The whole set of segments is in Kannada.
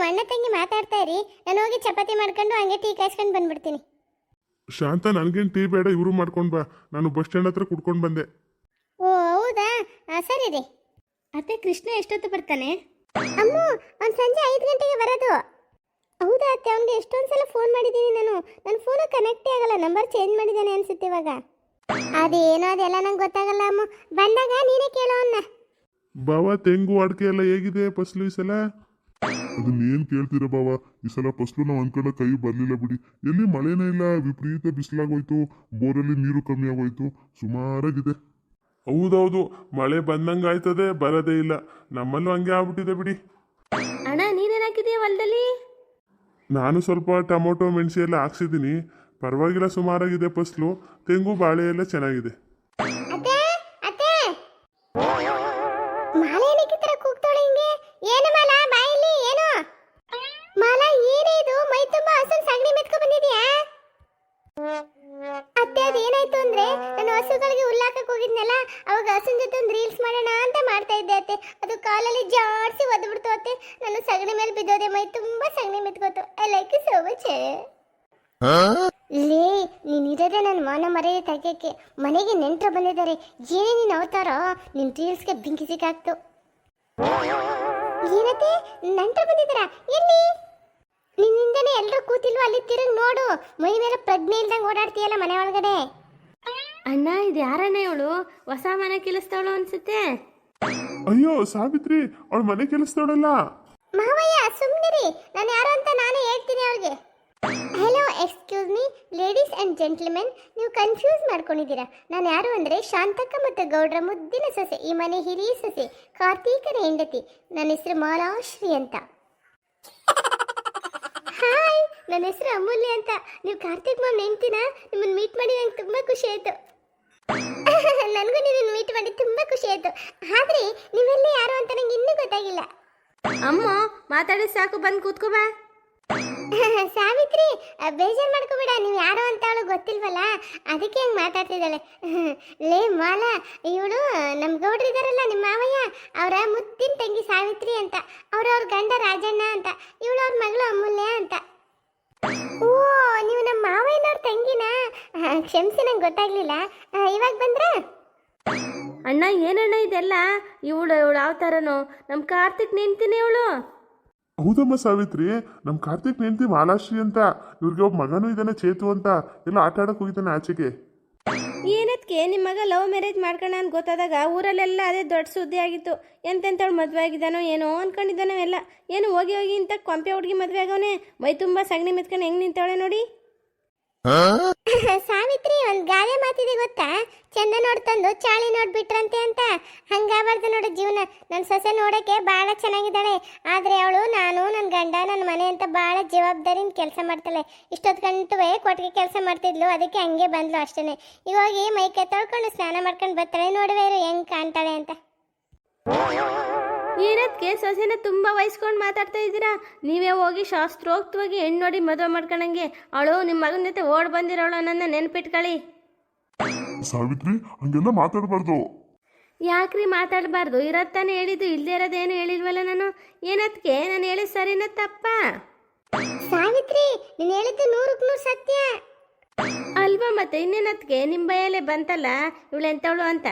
ಅಣ್ಣ ತಂಗಿ ಮಾತಾಡ್ತಾ ಇರಿ, ನಾನು ಹೋಗಿ ಚಪಾತಿ ಮಾಡ್ಕೊಂಡು ಹಂಗೆ ಟೀ ಕಾಯಿಸ್ಕೊಂಡು ಬಂದ್ಬಿಡ್ತೀನಿ. ಶಾಂತ, ನನಗೇನು ಟೀ ಬೇಡ, ಇವರು ಮಾಡ್ಕೊಂಡು ಬಾ. ನಾನು ಬಸ್ ಸ್ಟ್ಯಾಂಡ್ ಹತ್ರ ಕುಡ್ಕೊಂಡು ಬಂದೆ. ಓ ಹೌದಾ, ಸರಿ ರೀ. ಅತ್ತೆ ಕೃಷ್ಣ ಎಷ್ಟೊತ್ತು ಬರ್ತಾನೆ? ಅಮ್ಮ, ಅವ್ನು ಸಂಜೆ 5 ಗಂಟೆಗೆ ಬರೋದು. ಹೌದಾ ಅತ್ತೆ, ಅವ್ನಿಗೆ ಎಷ್ಟೊಂದು ಸಲ ಫೋನ್ ಮಾಡಿದ್ದೀನಿ ನಾನು. ನನ್ನ ಫೋನು ಕನೆಕ್ಟೇ ಆಗಲ್ಲ, ನಂಬರ್ ಚೇಂಜ್ ಮಾಡಿದ್ದಾನೆ ಅನ್ಸುತ್ತೆ ಇವಾಗ. ಅದೇನೋ ಅದೆಲ್ಲ ನಂಗೆ ಗೊತ್ತಾಗಲ್ಲ ಅಮ್ಮ, ಬಂದಾಗ ನೀನೇ ಕೇಳೋ ಅವನ್ನ. ಬಾವ, ತೆಂಗು ಅಡಿಕೆ ಎಲ್ಲ ಹೇಗಿದೆ ಫಸ್ಲು ಈ ಸಲ? ಅದನ್ನೇನು ಕೇಳ್ತೀರ ಬಾವ, ಈ ಸಲ ಫಸ್ಲು ನಾವು ಅನ್ಕೊಂಡ ಕೈ ಬರಲಿಲ್ಲ ಬಿಡಿ. ಎಲ್ಲಿ ಮಳೆನೇ ಇಲ್ಲ, ವಿಪರೀತ ಬಿಸಿಲಾಗೋಯ್ತು, ಬೋರಲ್ಲಿ ನೀರು ಕಮ್ಮಿ ಆಗೋಯ್ತು, ಸುಮಾರಾಗಿದೆ. ಹೌದೌದು, ಮಳೆ ಬಂದಂಗೆ ಆಯ್ತದೆ, ಬರೋದೇ ಇಲ್ಲ. ನಮ್ಮಲ್ಲೂ ಹಂಗೆ ಆಗ್ಬಿಟ್ಟಿದೆ ಬಿಡಿ. ಅಣ್ಣ ನೀನೇನು ಹಾಕಿದೀಯ ಹೊಲದಲ್ಲಿ? ನಾನು ಸ್ವಲ್ಪ ಟೊಮೊಟೊ ಮೆಣಸಿ ಎಲ್ಲ ಹಾಕ್ಸಿದ್ದೀನಿ, ಪರವಾಗಿಲ್ಲ, ಸುಮಾರಾಗಿದೆ ಫಸ್ಲು. ತೆಂಗು ಬಾಳೆ ಎಲ್ಲ ಚೆನ್ನಾಗಿದೆ. ಅತ್ತೆ ಅತ್ತೆ, ಮಾಲೆ ಏನಕ್ಕೆ ತರ ಕೂಗ್ತಾಳೆ ಹಿಂಗೆ? ಏನು ಮಾಲ, ಬಾಯಲ್ಲಿ ಏನು? ಮಾಲ, ಏನೇ ಇದು? ಮೈ ತುಂಬಾ ಹಸುನ್ ಸಗಣಿ ಮೆತ್ಕೊ ಬಂದಿದ್ಯಾ? ಅತ್ತೆ, ಅದೇನಾಯ್ತು ಅಂದ್ರೆ, ನಾನು ಹಸುಗಳಿಗೆ ಹುಲ್ಲಾಕಕ್ಕೆ ಹೋಗಿದ್ನಲ್ಲ, ಅವಾಗ ಹಸುನ್ ಜೊತೆ ಒಂದು ರೀಲ್ಸ್ ಮಾಡೋಣ ಅಂತ ಮಾಡ್ತಾ ಇದ್ದೆ ಅತ್ತೆ. ಅದು ಕಾಲಲ್ಲಿ ಜಾಡ್ಸಿ ಒದ್ಬಿಡ್ತು ಅತ್ತೆ. ನಾನು ಸಗಣಿ ಮೇಲೆ ಬಿದ್ದೋದೆ, ಮೈ ತುಂಬಾ ಸಗಣಿ ಮೆತ್ಕೋತು. I like you so much. ಲೇ, ನೀನಿರೋದೇ ನನ್ನ ಮಾನ ಮರ್ಯಾದೆ ತೆಗೆಯಕ್ಕೆ. ಮನೆಗೆ ನೆಂಟರು ಬಂದಿದ್ದಾರೆ, ಏನೇ ನೀನು ಅವತಾರ, ನಿನ್ನ ರೀಲ್ಸ್ಗೆ ಬೆಂಕಿ ಸಿಕ್ಕಾಕ್ತು. ಏನತ್ತೆ, ನೆಂಟರು ಬಂದಿದ್ದಾರಾ? ಎಲ್ಲಿ? ನಿನ್ನಿಂದನೇ ಎಲ್ಲರೂ ಕೂತಿಲ್ವ, ಅಲ್ಲಿ ತಿರುಗಿ ನೋಡು. ಮೈ ಮೇಲೆ ಪ್ರಜ್ಞೆ ಇಲ್ದಂಗೆ ಓಡಾಡ್ತೀಯಲ್ಲ ಮನೆ ಒಳಗಡೆ. ಅಣ್ಣ, ಇದು ಯಾರಣ್ಣ ಇವಳು? ಹೊಸ ಮನೆ ಕೆಲಸದವಳು ಅನ್ಸುತ್ತೆ. ಅಯ್ಯೋ ಸಾವಿತ್ರಿ, ಅವಳು ಮನೆ ಕೆಲಸದವಳಲ್ಲ. ಮಾವಯ್ಯ ಸುಮ್ಮನಿರಿ, ನಾನು ಯಾರು ಅಂತ ನಾನೇ ಹೇಳ್ತೀನಿ ಅವ್ರಿಗೆ. Hello, excuse me ladies and gentlemen, ನೀವು ಕನ್ಫ್ಯೂಸ್ ಮಾಡ್ಕೊಂಡಿದ್ದೀರಾ. ನಾನು ಯಾರು ಅಂದರೆ ಶಾಂತಕ್ಕ ಮತ್ತು ಗೌಡ್ರ ಮುದ್ದಿನ ಸೊಸೆ, ಈ ಮನೆ ಹಿರಿಯ ಸೊಸೆ, ಕಾರ್ತೀಕನ ಹೆಂಡತಿ. ನನ್ನ ಹೆಸರು ಮಾಲಾಶ್ರೀ ಅಂತ. ಹಾಯ್, ನನ್ನ ಹೆಸರು ಅಮೂಲ್ಯ ಅಂತ. ನೀವು ಕಾರ್ತಿಕ್ ಮಾಮ್ ಹೆಂಡ್ತಿನ? ನಿಮ್ಮನ್ನು ಮೀಟ್ ಮಾಡಿ ನಂಗೆ ತುಂಬ ಖುಷಿ ಆಯಿತು. ನನಗೂ ನಿಮ್ಮನ್ನು ಮೀಟ್ ಮಾಡಿ ತುಂಬ ಖುಷಿ ಆಯಿತು. ಆದರೆ ನೀವೆಲ್ಲ ಯಾರು ಅಂತ ನಂಗೆ ಇನ್ನೂ ಗೊತ್ತಾಗಿಲ್ಲ. ಅಮ್ಮ ಮಾತಾಡಿ ಸಾಕು, ಬಂದು ಕೂತ್ಕೋ ಬಾ. ಸಾವಿತ್ರಿ, ಬೇಜಾರು ಮಾಡ್ಕೋಬೇಡ, ನೀವು ಯಾರು ಅಂತ ಅವಳು ಗೊತ್ತಿಲ್ವಲ್ಲ, ಅದಕ್ಕೆ ಹಂಗೆ ಮಾತಾಡ್ತಿದ್ದಾಳೆ. ಲೇ ಮಾಲ, ಇವಳು ನಮ್ಮ ಗೌಡ್ರು ಇದ್ದಾರಲ್ಲ, ನಿಮ್ಮ ಮಾವಯ್ಯ, ಅವರ ಮುತ್ತಿನ ತಂಗಿ ಸಾವಿತ್ರಿ ಅಂತ. ಅವ್ರ ಗಂಡ ರಾಜಣ್ಣ ಅಂತ, ಇವಳು ಅವ್ರ ಮಗಳು ಅಮೂಲ್ಯ ಅಂತ. ಓ, ನೀವು ನಮ್ಮ ಮಾವಯ್ಯನವ್ರ ತಂಗಿನಾ? ಕ್ಷಮಿಸಿ, ನಂಗೆ ಗೊತ್ತಾಗ್ಲಿಲ್ಲ. ಇವಾಗ ಬಂದ್ರ? ಅಣ್ಣ, ಏನಣ್ಣ ಇದೆಲ್ಲ? ಇವಳು ಯಾವ ಥರನೋ ನಮ್ಮ ಕಾರ್ತಿಕ್ ನೆನ್ತೀನಿ ಇವಳು. ಹೌದಮ್ಮ ಸಾವಿತ್ರಿ, ನಮ್ಮ ಕಾರ್ತಿಕ್ ಹೆಂಡತಿ ಮಾಲಾಶ್ರೀ ಅಂತ. ಇವ್ರಿಗೆ ಒಬ್ಬ ಮಗನೂ ಇದ್ದಾನೆ, ಚೇತು ಅಂತ. ಎಲ್ಲ ಆಟ ಆಡಕ್ಕೆ ಹೋಗಿದ್ದಾನೆ ಆಚೆಗೆ. ಏನಕ್ಕೆ ನಿಮ್ಮ ಮಗ ಲವ್ ಮ್ಯಾರೇಜ್ ಮಾಡ್ಕೋಣ ಅಂತ ಗೊತ್ತಾದಾಗ ಊರಲ್ಲೆಲ್ಲ ಅದೇ ದೊಡ್ಡ ಸುದ್ದಿ ಆಗಿತ್ತು. ಎಂತೆಂಥವ್ಳು ಮದುವೆ ಆಗಿದ್ದಾನೋ ಏನೋ ಅನ್ಕೊಂಡಿದ್ದಾನೋ ಎಲ್ಲ. ಏನು ಹೋಗಿ ಹೋಗಿ ಇಂಥ ಕೊಂಪೆ ಹುಡುಗಿ ಮದುವೆ ಆಗವನೆ, ಮೈ ತುಂಬ ಸಗಣಿ ಮೆತ್ಕೊಂಡು ಹೆಂಗೆ ನಿಂತವಳೆ ನೋಡಿ. ಸಾವಿತ್ರಿ, ಒಂದು ಗಾದೆ ಮಾತಿದೆ ಗೊತ್ತಾ? ಚಂದ ನೋಡ್ತಂದು ಚಾಳಿ ನೋಡ್ಬಿಟ್ರಂತೆ ಅಂತ. ಹಂಗಾಬಾರ್ದು ನೋಡು ಜೀವನ. ನನ್ನ ಸೊಸೆ ನೋಡೋಕ್ಕೆ ಭಾಳ ಚೆನ್ನಾಗಿದ್ದಾಳೆ, ಆದರೆ ಅವಳು ನಾನು, ನನ್ನ ಗಂಡ, ನನ್ನ ಮನೆ ಅಂತ ಭಾಳ ಜವಾಬ್ದಾರಿಯಿಂದ ಕೆಲಸ ಮಾಡ್ತಾಳೆ. ಇಷ್ಟೊತ್ತು ಗಂಟುವೆ ಕೊಟ್ಟಿಗೆ ಕೆಲಸ ಮಾಡ್ತಿದ್ಲು, ಅದಕ್ಕೆ ಹಂಗೆ ಬಂದ್ಲು ಅಷ್ಟೇ. ಇವಾಗ ಮೈಕೆ ತೊಳ್ಕೊಂಡು ಸ್ನಾನ ಮಾಡ್ಕೊಂಡು ಬರ್ತಾಳೆ, ನೋಡುವೇರು ಹೆಂಗೆ ಕಾಣ್ತಾಳೆ ಅಂತ. ಏನಕ್ಕೆ ಸೊಸೆನ ತುಂಬ ವಹಿಸ್ಕೊಂಡು ಮಾತಾಡ್ತಾ ಇದ್ದೀರಾ? ನೀವೇ ಹೋಗಿ ಶಾಸ್ತ್ರೋಕ್ತವಾಗಿ ಹೆಣ್ಣು ನೋಡಿ ಮದುವೆ ಮಾಡ್ಕೊಂಡಂಗೆ ಅವಳು ನಿಮ್ಮ ಮಗನ ಜೊತೆ ಓಡ್ ಬಂದಿರೋಳು ನನ್ನ ನೆನ್ಪಿಟ್ಕೊಳ್ಳಿ. ಸಾವಿತ್ರಿ, ಹಂಗೆಲ್ಲ ಮಾತಾಡಬಾರ್ದು. ಯಾಕ್ರಿ ಮಾತಾಡಬಾರ್ದು? ಇರತ್ತಾನೆ ಹೇಳಿದ್ದು, ಇಲ್ಲದೇ ಇರೋದೇನು ಹೇಳಿಲ್ವಲ್ಲ ನಾನು. ಏನಕ್ಕೆ ನಾನು ಹೇಳಿದ ಸರಿನ ತಪ್ಪ? ಸಾವಿತ್ರಿ, ನೀನು ಹೇಳಿದ್ದು 100ಕ್ಕೆ 100 ಸತ್ಯ ಅಲ್ವಾ? ಮತ್ತೆ ಇನ್ನೇನತ್ಗೆ ನಿಮ್ಮ ಬಯಲ್ಲೇ ಬಂತಲ್ಲ ಇವಳು ಎಂತವಳು ಅಂತ.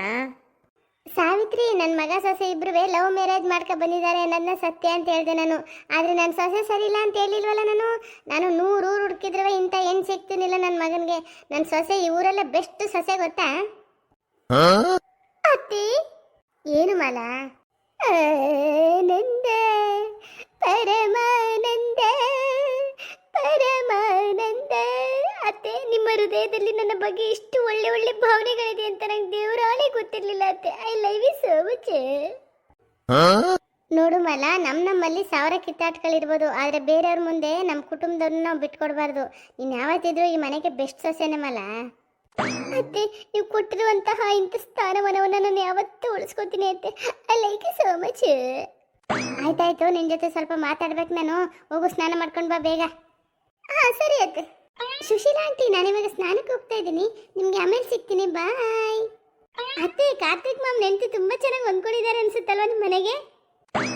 ಸಾವಿತ್ರಿ, ನನ್ನ ಮಗ ಸೊಸೆ ಇಬ್ರು ಲವ್ ಮ್ಯಾರೇಜ್ ಮಾಡ್ಕೊ ಬಂದಿದ್ದಾರೆ ಅನ್ನೋದನ್ನ ಸತ್ಯ ಅಂತ ಹೇಳಿದೆ ನಾನು. ಆದರೆ ನನ್ನ ಸೊಸೆ ಸರಿ ಇಲ್ಲ ಅಂತ ಹೇಳಿಲ್ವಲ್ಲ ನಾನು. 100 ಊರು ಹುಡುಕಿದ್ರೂ ಇಂಥ ಹೆಣ್ಣು ಸಿಗ್ತೀನಿಲ್ಲ ನನ್ನ ಮಗನಿಗೆ. ನನ್ನ ಸೊಸೆ ಈ ಊರೆಲ್ಲ ಬೆಸ್ಟ್ ಸೊಸೆ ಗೊತ್ತಾ? ಅತ್ತಿ, ಏನು ಮಾಲ? ಆನಂದ ಪರಮಾನಂದ ಪರಮಾನಂದ. ಅತ್ತೆ, ನಿಮ್ಮ ಹೃದಯದಲ್ಲಿ ನನ್ನ ಬಗ್ಗೆ ಇಷ್ಟು ಒಳ್ಳೆ ಒಳ್ಳೆ ಭಾವನೆಗಳಿದೆ ಅಂತ ನಂಗೆ ದೇವರಾಳೆ ಗೊತ್ತಿರಲಿಲ್ಲ ಅತ್ತೆ. I love you so much. ನೋಡು ಮಲ, ನಮ್ಮಲ್ಲಿ 1000 ಕಿತ್ತಾಟಗಳಿರ್ಬೋದು, ಆದರೆ ಬೇರೆಯವ್ರ ಮುಂದೆ ನಮ್ಮ ಕುಟುಂಬದವ್ರನ್ನ ನಾವು ಬಿಟ್ಕೊಡ್ಬಾರ್ದು. ನೀನು ಯಾವತ್ತಿದ್ರೂ ಈ ಮನೆಗೆ ಬೆಸ್ಟ್ ಸೊಸೆನೇ ಮಲ. ಅತ್ತೆ, ನೀವು ಕೊಟ್ಟಿರುವಂತಹ ಇಂಥ ಸ್ಥಾನಮಾನವನ್ನು ನಾನು ಯಾವತ್ತೂ ಉಳಿಸ್ಕೊತೀನಿ ಅತ್ತೆ. I like you so much. ಆಯ್ತಾಯ್ತು, ನಿನ್ನ ಜೊತೆ ಸ್ವಲ್ಪ ಮಾತಾಡ್ಬೇಕು ನಾನು. ಹೋಗು, ಸ್ನಾನ ಮಾಡ್ಕೊಂಡು ಬಾ ಬೇಗ. ಹಾಂ ಸರಿ ಅತ್ತೆ. ಸುಶೀಲಾ ಆಂಟಿ, ನಾನು ಇವಾಗ ಸ್ನಾನಕ್ಕೆ ಹೋಗ್ತಾ ಇದ್ದೀನಿ, ನಿಮ್ಗೆ ಆಮೇಲೆ ಸಿಗ್ತೀನಿ, ಬಾಯ್. ಅತ್ತೆ, ಕಾರ್ತಿಕ್ ಮಾಮ್ ನೆಂಟಿ ತುಂಬಾ ಚೆನ್ನಾಗಿ ಹೊಂದ್ಕೊಂಡಿದ್ದಾರೆ ಅನ್ಸುತ್ತಲ್ವ ನಿಮ್ಮ ಮನೆಗೆ?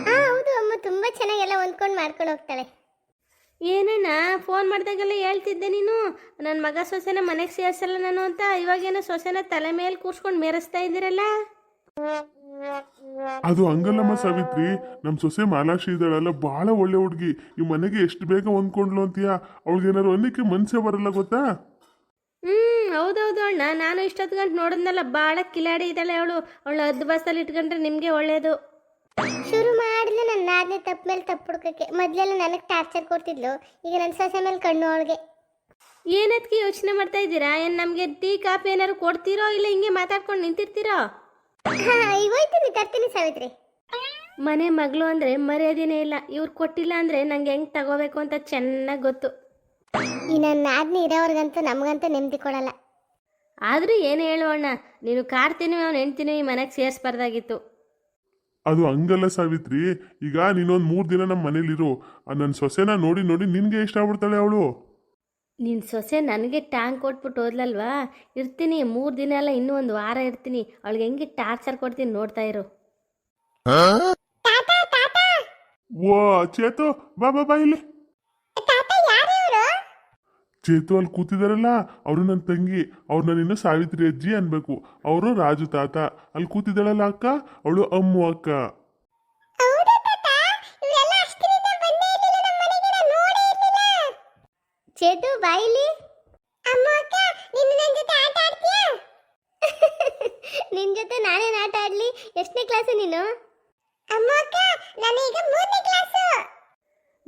ಹೌದು ಅಮ್ಮ, ತುಂಬ ಚೆನ್ನಾಗೆಲ್ಲ ಹೊಂದ್ಕೊಂಡು ಮಾಡ್ಕೊಂಡು ಹೋಗ್ತಾಳೆ. ಏನಣ್ಣ ಫೋನ್ ಮಾಡಿದಾಗೆಲ್ಲ ಹೇಳ್ತಿದ್ದೆ ನೀನು ನನ್ನ ಮಗ ಸೊಸೆನ ಮನೆಗೆ ಸೇರಿಸಲ್ಲ ನಾನು ಅಂತ, ಇವಾಗೇನೋ ಸೊಸೆನ ತಲೆ ಮೇಲೆ ಕೂರ್ಸ್ಕೊಂಡು ಮೆರೆಸ್ತಾ ಇದ್ದೀರಲ್ಲ. ಅದು ಹಂಗಲ್ಲಮ್ಮ ಸಾವಿತ್ರಿ, ನಮ್ ಸೊಸೆ ಮಾಲಾಕ್ಷಿ ಇದ್ದಾಳಲ್ಲ ಬಹಳ ಒಳ್ಳೆ ಹುಡುಗಿ. ಈ ಮನೆಗೆ ಎಷ್ಟು ಬೇಗ ಹೊಂದ್ಕೊಂಡ್ಲು ಅಂತೀಯ, ಅವಳಿಗೇನಾರು ಅನ್ನಕ್ಕೆ ಮನ್ಸೇ ಬರಲ್ಲ ಗೊತ್ತಾ. ಹೌದೌದು ಅಣ್ಣ, ನಾನು ಇಷ್ಟೊತ್ತು ಗಂಟೆ ನೋಡಿದ್ನಲ್ಲ, ಭಾಳ ಕಿಲಾಡಿ ಇದ್ದಾಳೆ ಅವಳು. ಅವಳು ಹದ್ದು ಬಸ್ಸಲ್ಲಿ ಇಟ್ಕೊಂಡ್ರೆ ನಿಮಗೆ ಒಳ್ಳೇದು. ಶುರು ಮಾಡಿದ್ಲು ನನ್ನ ಆದ್ನೇ ತಪ್ಪ ಮೇಲೆ ತಪ್ಪು ಹುಡ್ಕಕ್ಕೆ. ಮೊದಲೆಲ್ಲ ನನಗೆ ಟಾರ್ಚರ್ ಕೊಡ್ತಿದ್ಲು, ಈಗ ನನ್ನ ಸೊಸೆ ಮೇಲೆ ಕಣ್ಣು ಅವಳಿಗೆ. ಏನದಕ್ಕೆ ಯೋಚನೆ ಮಾಡ್ತಾ ಇದ್ದೀರಾ? ಏನು ನಮಗೆ ಟೀ ಕಾಫಿ ಏನಾದ್ರು ಕೊಡ್ತೀರೋ ಇಲ್ಲ ಹಿಂಗೆ ಮಾತಾಡ್ಕೊಂಡು ನಿಂತಿರ್ತೀರೋ? ಹಾಂ ಹೋಯ್ತೀನಿ, ತರ್ತೀನಿ ಸಾವಿತ್ರಿ. ಮನೆ ಮಗಳು ಅಂದರೆ ಮರ್ಯಾದೆನೇ ಇಲ್ಲ. ಇವ್ರು ಕೊಟ್ಟಿಲ್ಲ ಅಂದರೆ ನಂಗೆ ಹೆಂಗೆ ತಗೋಬೇಕು ಅಂತ ಚೆನ್ನಾಗಿ ಗೊತ್ತು. ಈ ನನ್ನ ಆದ್ನಿ ಇರೋವ್ರಿಗಂತೂ ನಮಗಂತೂ ನೆಮ್ಮದಿ ಕೊಡಲ್ಲ. ಆದರೂ ಏನು ಹೇಳು ಅಣ್ಣ, ನೀನು ಕಾರ್ತೀನಿ ಅವ್ನು ಹೆಣ್ತೀನಿ ಈ ಮನೆಗೆ ಸೇರಿಸ್ಬಾರ್ದಾಗಿತ್ತು. ಅದು ಹಂಗಲ್ಲ ಸಾವಿತ್ರಿ, ಈಗ ನೀನೊಂದು 3 ದಿನ ನಮ್ಮ ಮನೇಲಿರು. ನನ್ನ ಸೊಸೆನ ನೋಡಿ ನೋಡಿ ನಿನ್ಗೆ ಇಷ್ಟ ಆಗ್ಬಿಡ್ತಾಳೆ ಅವಳು. ನಿನ್ನ ಸೊಸೆ ನನಗೆ ಟ್ಯಾಂಕ್ ಕೊಟ್ಬಿಟ್ಟು ಹೋದ್ಲಲ್ವಾ, ಇರ್ತೀನಿ 3 ದಿನ ಅಲ್ಲ, ಇನ್ನೂ 1 ವಾರ ಇರ್ತೀನಿ. ಅವಳಿಗೆ ಹೆಂಗೆ ಟಾರ್ಚರ್ ಕೊಡ್ತೀನಿ ನೋಡ್ತಾ ಇರು. ಓ ಚೇತು, ಬಾ ಬಾ ಬಾ ಇಲ್ಲಿ. ಚೇತು ಅಲ್ಲಿ ಕೂತಿದಾರಲ್ಲ, ಅವರು ನನ್ನ ತಂಗಿ. ಅವ್ರನ್ನ ನಿನ್ನ ಸಾವಿತ್ರಿ ಅಜ್ಜಿ ಅನ್ಬೇಕು. ಅವರು ರಾಜು ತಾತ. ಅಲ್ಲಿ ಕೂತಿದ್ದಾಳಲ್ಲ ಅಕ್ಕ, ಅವಳು ಅಮ್ಮು ಅಕ್ಕ. ಚೇತು ಬಾಯಿಲಿ. ನಿನ್ ಜೊತೆ ನಾನೇನು ಆಟ ಆಡ್ಲಿ? ಎಷ್ಟನೇ ಕ್ಲಾಸು ನೀನು?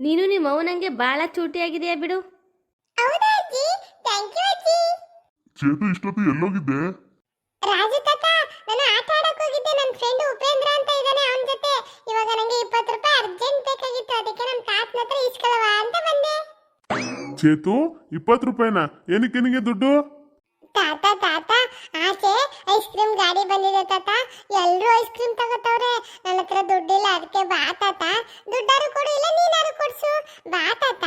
ನೀನು ನಿಮ್ಮ ಅವನಂಗೆ ಭಾಳ ಚೂಟಿಯಾಗಿದೆಯಾ ಬಿಡು. ಚೇತು ಇಷ್ಟೊತ್ತು ಎಲ್ಲೋಗಿದ್ದೆ? ರಾಜು ತಾತ, ನಾನು ಆಟ ಆಡಕ್ ಹೋಗಿದ್ದೆ. ನನ್ನ ಫ್ರೆಂಡ್ ಉಪೇಂದ್ರ ಅಂತ ಇದ್ದಾನೆ, ಅವನ ಜೊತೆ. ಇವಾಗ ನನಗೆ 20 ರೂಪಾಯಿ ಅರ್ಜೆಂಟ್ ಬೇಕಾಗಿತ್ತು, ಅದಕ್ಕೆ ನಮ್ಮ ತಾತನ ಹತ್ರ ಇಸ್ಕೊಳ್ಳವ ಅಂತ ಬಂದೆ. ಚೇತು 20 ರೂಪಾಯಿನಾ? ಏನಕ್ಕೆ ನಿನಗೆ ದುಡ್ಡು? ತಾತ ತಾತ, ಆಚೆ ಐಸ್ ಕ್ರೀಮ್ ಗಾಡಿ ಬಂದಿದೆ ತಾತ, ಎಲ್ಲರೂ ಐಸ್ ಕ್ರೀಮ್ ತಗೋತವ್ರೆ. ನನ್ನ ಹತ್ರ ದುಡ್ಡಿಲ್ಲ, ಅದಕ್ಕೆ ಬಾ ತಾತ. ದುಡ್ಡಾರು ಕೊಡು, ಇಲ್ಲ ನೀನಾರು ಕೊಡ್ಸು, ಬಾ ತಾತ.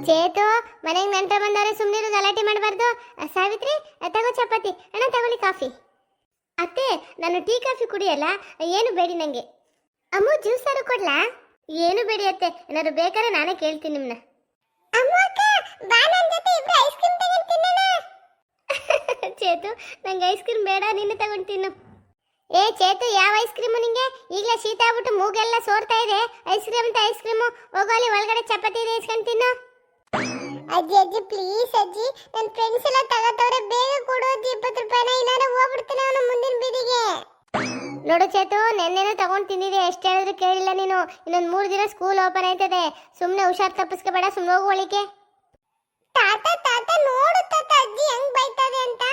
ಚೇತು, ಮನೆಗೆ ನೆಂಟರು ಬಂದವ್ರೆ, ಸುಮ್ಮನಿರು, ಗಲಾಟೆ ಮಾಡಬಾರ್ದು. ಸಾವಿತ್ರಿ, ತಗೋ ಚಪಾತಿ. ಅಣ್ಣ ತಗೊಳ್ಳಿ ಕಾಫಿ. ಅತ್ತೆ, ನಾನು ಟೀ ಕಾಫಿ ಕುಡಿಯಲ್ಲ, ಏನು ಬೇಡಿ ನನಗೆ. ಅಮ್ಮು ಜ್ಯೂಸಾರು ಕೊಡ್ಲಾ? ಏನು ಬೇಡಿ ಅತ್ತೆ, ಏನಾದ್ರು ಬೇಕಾದ್ರೆ ನಾನೇ ಕೇಳ್ತೀನಿ ನಿಮ್ಮನ್ನ. ಚೇತು, ನಂಗೆ ಐಸ್ ಕ್ರೀಮ್ ಬೇಡ, ನಿನ್ನೆ ತಗೊಂಡು ತಿನ್ನು. ಏ ಚೇತು, ಯಾವ ಐಸ್ ಕ್ರೀಮು ನಿಂಗೆ? ಈಗಲೇ ಶೀತ ಆಗ್ಬಿಟ್ಟು ಮೂಗೆಲ್ಲ ಸೋರ್ತಾ ಇದೆ. ಐಸ್ ಕ್ರೀಮ್ ಅಂತ ಐಸ್ ಕ್ರೀಮು, ಹೋಗೋಲಿ ಒಳಗಡೆ ಚಪಾತಿ ಇದೆ, ಇಸ್ಕೊಂಡು ತಿನ್ನು. ಅಜ್ಜಿ ಅಜ್ಜಿ ಪ್ಲೀಸ್ ಅಜ್ಜಿ, ನನ್ನ ಫ್ರೆಂಡ್ಸ್ ಎಲ್ಲ ತಗೋತವ್ರೆ, ಬೇಗ ಕೊಡು ಅಜ್ಜಿ 20 ರೂಪಾಯಿನ, ಇಲ್ಲಾಂದ್ರೆ ಹೋಗ್ಬಿಡ್ತಾನೆ ಅವನು ಮುಂದಿನ ಬೀದಿಗೆ. ನೋಡು ಚೇತು, ನೆನ್ನೆನೂ ತಗೊಂಡು ತಿಂದಿದೆ, ಎಷ್ಟು ಹೇಳಿದ್ರು ಕೇಳಿಲ್ಲ ನೀನು. ಇನ್ನೊಂದು 3 ದಿನ ಸ್ಕೂಲ್ ಓಪನ್ ಆಯ್ತದೆ, ಸುಮ್ಮನೆ ಹುಷಾರ್ ತಪ್ಪಿಸ್ಕೋಬೇಡ, ಸುಮ್ಮನೆ ಹೋಗು ಒಳಿಕೆ. ತಾತ ತಾತ, ನೋಡು ತಾತ ಅಜ್ಜಿ ಹೆಂಗ್ ಬೈತದೆ ಅಂತ,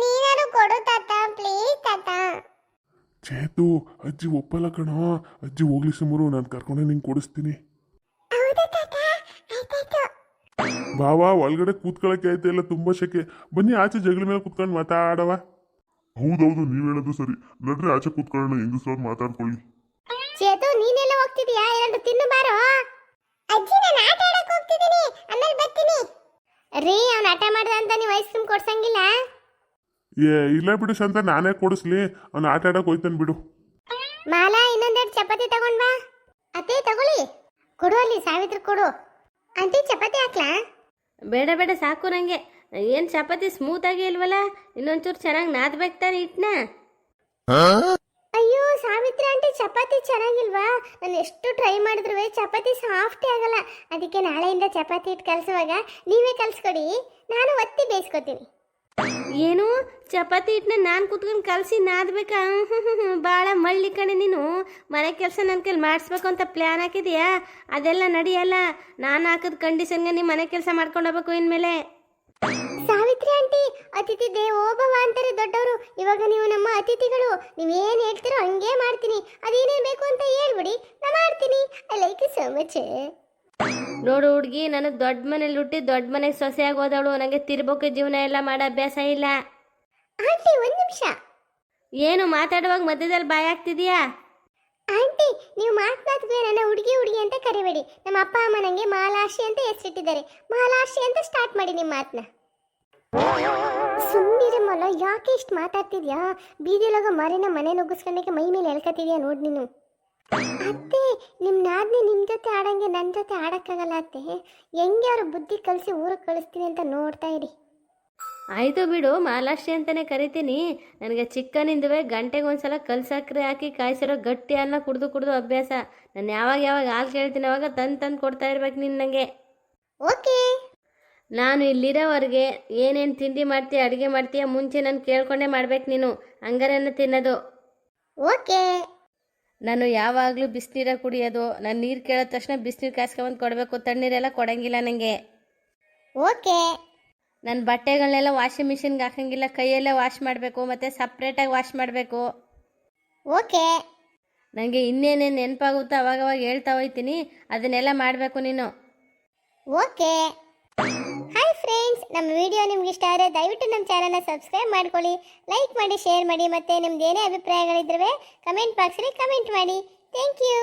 ನೀನಾರು ಕೊಡು ತಾತ ಪ್ಲೀಸ್ ತಾತ. ಚೇತು, ಅಜ್ಜಿ ಒಪ್ಪಲ್ಲ ಕಣೋ. ಅಜ್ಜಿ ಹೋಗ್ಲಿ ಸುಮಾರು, ನಾನು ಕರ್ಕೊಂಡೆ ನಿಂಗೆ ಕೊಡಿಸ್ತೀನಿ. ಬಾವಾ, ಒಳಗಡೆ ಕೂತ್ಕೊಳ್ಳೋಕೆ ಆಯ್ತಾ ಇಲ್ಲ, ತುಂಬಾ ಶೆಕೆ. ಬನ್ನಿ ಆಚೆ ಜಗಳ ಮೇಲೆ ಕೂತ್ಕೊಂಡು ಮಾತಾಡವ. ಹೌದೌದು, ನೀವ್ ಹೇಳೋದು ಸರಿ. ನಡ್ರಿ ಆಚೆ ಕೂತ್ಕೊಳ್ಳೋಣ, ಹೆಂಗಸ್ರವ್ರು ಮಾತಾಡ್ಕೊಳ್ಳಿ. ಚೇತು, ನೀನೆಲ್ಲ ಹೋಗ್ತಿದ್ಯಾ? ಏನಾದ್ರು ತಿನ್ನು ಬಾರೋ. ಅಜ್ಜಿ, ನಾನು ಆಟ ಆಡಕ್ ಹೋಗ್ತಿದ್ದೀನಿ, ಆಮೇಲೆ ಬರ್ತೀನಿ. ರೀ, ಅವ್ನು ಆಟ ಮಾಡ್ದ ಅಂತ ನೀವು ಐಸ್ ಕ್ರೀಮ್ ಕೊಡ್ಸಂಗಿಲ್ಲ? ಇಲ್ಲ ಬಿಡು ಶಾಂತ, ನಾನೇ ಕೊಡಿಸ್ಲಿ. ಅವ್ನು ಆಟ ಆಡಕ್ ಹೋಯ್ತಾನೆ ಬಿಡು. ಮಾಲಾ, ಇನ್ನೊಂದೆರಡು ಚಪಾತಿ ತಗೊಂಡ್ ಬಾ. ಅತ್ತೆ ತಗೊಳ್ಳಿ, ಕೊಡು ಅಲ್ಲಿ, ಸಾವಿತ್ರಿ ಕೊಡು. ಆಂಟಿ ಚಪಾತಿ ಹಾಕ್ಲಾ? ಬೇಡ ಬೇಡ, ಸಾಕು ನನಗೆ. ಏನು ಚಪಾತಿ ಸ್ಮೂತಾಗಿ ಇಲ್ವಲ್ಲ, ಇನ್ನೊಂಚೂರು ಚೆನ್ನಾಗಿ ನಾದ್ಬೇಕು ತಾನೆ ಹಿಟ್ಟನ್ನ. ಅಯ್ಯೋ ಸಾವಿತ್ರಿ ಆಂಟಿ, ಚಪಾತಿ ಚೆನ್ನಾಗಿಲ್ವಾ? ನಾನು ಎಷ್ಟು ಟ್ರೈ ಮಾಡಿದ್ರು ಚಪಾತಿ ಸಾಫ್ಟೇ ಆಗಲ್ಲ. ಅದಕ್ಕೆ ನಾಳೆಯಿಂದ ಚಪಾತಿ ಹಿಟ್ಟು ಕಲಿಸುವಾಗ ನೀವೇ ಕಲಿಸ್ಕೊಡಿ, ನಾನು ಒತ್ತಿ ಬೇಯಿಸ್ಕೊತೀನಿ. ಏನು ಚಪಾತಿ ಹಿಟ್ಟನ್ನ ನಾನು ಕುತ್ಕೊಂಡು ಕಲಸಿ ನಾದ್ಬೇಕಾ? ಭಾಳ ಮಳ್ಳಿ ಕಣೆ ನೀನು. ಮನೆ ಕೆಲಸ ನನ್ನ ಕೈಲಿ ಮಾಡಿಸ್ಬೇಕು ಅಂತ ಪ್ಲ್ಯಾನ್ ಹಾಕಿದೆಯಾ? ಅದೆಲ್ಲ ನಡೆಯಲ್ಲ. ನಾನು ಹಾಕಿದ ಕಂಡೀಷನ್ಗೆ ನೀವು ಮನೆ ಕೆಲಸ ಮಾಡ್ಕೊಂಡು ಹೋಗ್ಬೇಕು ಇನ್ಮೇಲೆ. ಸಾವಿತ್ರಿ ಆಂಟಿ, ಅತಿಥಿ ದೇವೋ ಭವ ಅಂತಾರೆ ದೊಡ್ಡವರು. ಇವಾಗ ನೀವು ನಮ್ಮ ಅತಿಥಿಗಳು, ನೀವೇನು ಹೇಳ್ತೀರೋ ಹಂಗೆ ಮಾಡ್ತೀನಿ. ಅದೇನೇನು ಬೇಕು ಅಂತ ಹೇಳ್ಬಿಡಿ, ನಾನು ಮಾಡ್ತೀನಿ. I like you so much. ನೋಡು ಹುಡುಗಿ, ನನಗೆ ದೊಡ್ಡ ಮನೇಲಿ ಹುಟ್ಟಿ ದೊಡ್ಡ ಮನೆಗೆ ಸೊಸೆಯಾಗಿ ಹೋದವಳು. ನನಗೆ ತಿರ್ಬೋಕೆ ಜೀವನ ಎಲ್ಲ ಮಾಡೋ ಅಭ್ಯಾಸ ಇಲ್ಲ. ಆಂಟಿ ಒಂದು ನಿಮಿಷ. ಏನು ಮಾತಾಡುವಾಗ ಮಧ್ಯದಲ್ಲಿ ಬಾಯ್ ಆಗ್ತಿದೀಯಾ? ಆಂಟಿ, ನೀವು ಮಾತನಾಡಿದ್ರೆ ನನ್ನ ಹುಡುಗಿ ಹುಡುಗಿ ಅಂತ ಕರಿಬೇಡಿ. ನಮ್ಮ ಅಪ್ಪ ಅಮ್ಮ ನನಗೆ ಮಾಲಾಶಿ ಅಂತ ಹೆಸರಿಟ್ಟಿದ್ದಾರೆ. ಮಾಲಾಶಿ ಅಂತ ಸ್ಟಾರ್ಟ್ ಮಾಡಿ ನಿಮ್ಮ ಮಾತನ್ನ. ಸುಮ್ಮನಿರಮ್ಮಲ್ಲ, ಯಾಕೆ ಇಷ್ಟು ಮಾತಾಡ್ತಿದ್ಯಾ? ಬೀದಿಯೊಳಗ ಮರಿನ ಮನೆ ನುಗ್ಗಿಸ್ಕೊಂಡಕ್ಕೆ ಮೈ ಮೇಲೆ ಎಳ್ಕತ್ತಿದ್ಯಾ ನೋಡಿ ನೀನು. ಅತ್ತೆ ನಿಮ್ಮ ನಾದ್ನಿ ನಿಮ್ಮ ಜೊತೆ ಆಡಂಗೆ ನನ್ನ ಜೊತೆ ಆಡೋಕ್ಕಾಗಲ್ಲ ಅತ್ತೆ. ಹೆಂಗೆ ಅವ್ರ ಬುದ್ಧಿ ಕಲಿಸಿ ಊರಿಗೆ ಕಳಿಸ್ತೀನಿ ಅಂತ ನೋಡ್ತಾ ಇರಿ. ಆಯಿತು ಬಿಡು, ಮಾಲಾಶ್ರೀ ಅಂತಲೇ ಕರಿತೀನಿ. ನನಗೆ ಚಿಕ್ಕನಿಂದುವೆ ಗಂಟೆಗೆ ಒಂದ್ಸಲ ಕಲ್ಸಕ್ರೆ ಹಾಕಿ ಕಾಯಿಸಿರೋ ಗಟ್ಟಿ ಅನ್ನ ಕುಡಿದು ಕುಡಿದು ಅಭ್ಯಾಸ. ನಾನು ಯಾವಾಗ ಹಾಲು ಕೇಳ್ತೀನಿ ಅವಾಗ ತಂದು ಕೊಡ್ತಾ ಇರ್ಬೇಕು ನೀನು ನನಗೆ. ಓಕೆ. ನಾನು ಇಲ್ಲಿರೋವರೆಗೆ ಏನೇನು ತಿಂಡಿ ಮಾಡ್ತೀಯ ಅಡುಗೆ ಮಾಡ್ತೀಯ ಮುಂಚೆ ನಾನು ಕೇಳ್ಕೊಂಡೇ ಮಾಡ್ಬೇಕು ನೀನು, ಹಂಗಾರೇನ ತಿನ್ನೋದು. ಓಕೆ. ನಾನು ಯಾವಾಗಲೂ ಬಿಸಿನೀರ ಕುಡಿಯೋದು. ನಾನು ನೀರು ಕೇಳಿದ ತಕ್ಷಣ ಬಿಸಿನೀರು ಕಾಯಿಸ್ಕೊಂಬಂದು ಕೊಡಬೇಕು, ತಣ್ಣೀರೆಲ್ಲ ಕೊಡಂಗಿಲ್ಲ ನನಗೆ. ಓಕೆ. ನನ್ನ ಬಟ್ಟೆಗಳನ್ನೆಲ್ಲ ವಾಷಿಂಗ್ ಮಿಷಿನ್ಗೆ ಹಾಕಂಗಿಲ್ಲ, ಕೈಯಲ್ಲೇ ವಾಶ್ ಮಾಡಬೇಕು, ಮತ್ತು ಸಪ್ರೇಟಾಗಿ ವಾಶ್ ಮಾಡಬೇಕು. ಓಕೆ. ನನಗೆ ಇನ್ನೇನೇನು ನೆನಪಾಗುತ್ತೋ ಅವಾಗವಾಗ ಹೇಳ್ತಾ ಹೋಗ್ತೀನಿ, ಅದನ್ನೆಲ್ಲ ಮಾಡಬೇಕು ನೀನು. ಓಕೆ. ಹಾಯ್ ಫ್ರೆಂಡ್ಸ್, ನಮ್ಮ ವಿಡಿಯೋ ನಿಮ್ಗೆ ಇಷ್ಟ ಆದರೆ ದಯವಿಟ್ಟು ನಮ್ಮ ಚಾನಲ್ನ ಸಬ್ಸ್ಕ್ರೈಬ್ ಮಾಡ್ಕೊಳ್ಳಿ, ಲೈಕ್ ಮಾಡಿ, ಶೇರ್ ಮಾಡಿ, ಮತ್ತು ನಿಮ್ದು ಏನೇ ಅಭಿಪ್ರಾಯಗಳಿದ್ದರೆ ಕಮೆಂಟ್ ಬಾಕ್ಸಲ್ಲಿ ಕಮೆಂಟ್ ಮಾಡಿ. Thank you.